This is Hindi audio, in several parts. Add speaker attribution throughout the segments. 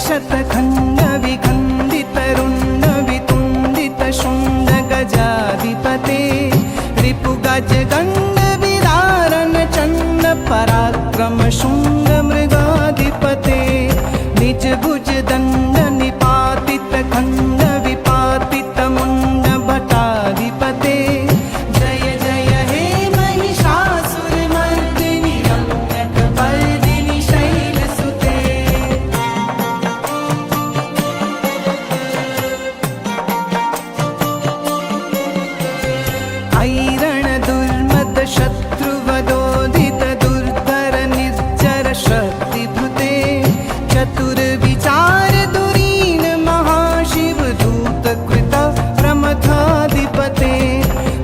Speaker 1: शतखण्ड विखण्डितरुण्ड वितुण्डित शुण्ड गजाधिपते रिपुगजगण्ड विदारण चण्ड पराक्रम शुण्ड मृगाधिपते निज भुज दण्ड निपातित खण्ड विपातित मुण्ड भटाधिपते जय जय हे महिषासुरमर्दिनि रम्यकपर्दिनि शैलसुते ऐरण दुर्मद शत्रुवदोदित दुर्धर निर्जर शक्तिभृते चतुर्विचार दुरीन महाशिव दूत कृत प्रमथाधिपते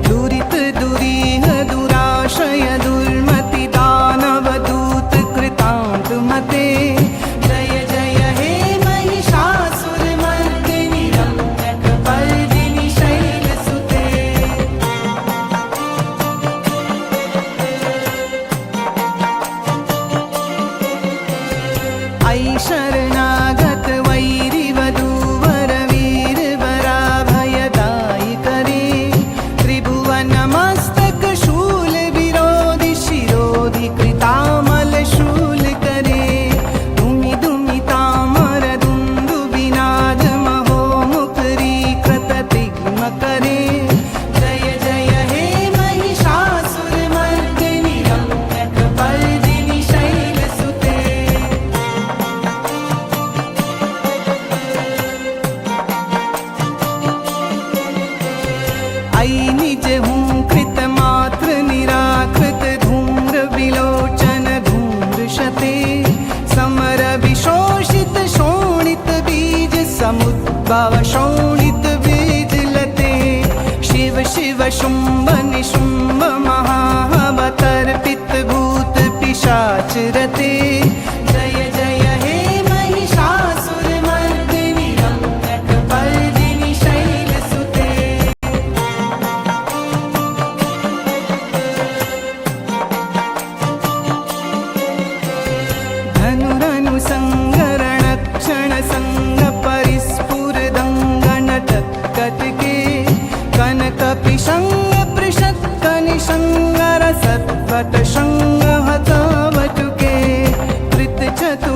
Speaker 1: दुरित दुरीह दुराशय दुर्मति दानव दूत कृतान्तमते जय जय हे महिषासुरमर्दिनि रम्यकपर्दिनि शैलसुते ऐ शरणागत वैरिवधूवर वीरवराभयदायि करे त्रिभुवनमस्तक शूल विरोधि शिरोधि कृतामल शूल करे धुमि धुमि तामर दुन्दुभिनाद महो मुखरी कृत तिग्म करे जय जय हे महिषासुरमर्दिनि रम्यकपर्दिनि शैलसुते ऐ निज हुंकृत मात्र निराकृत धूम्र विलोचन धूम्रशते समर विशोषित शोणित बीज समुद्भव शोणित बीजलते शिव शिव शुंभ निशुंभ महावतर्पित भूत पिशाचरते जय जय हे महिषासुरमर्दिनि रम्यकपर्दिनि शैलसुते धनुरनु संगरणक्षण संग परिस्फुरदंगन टत्कटके कनक पिशंग पृषत्क निशंगर सत्वट शंग हतावटुके कृत चतु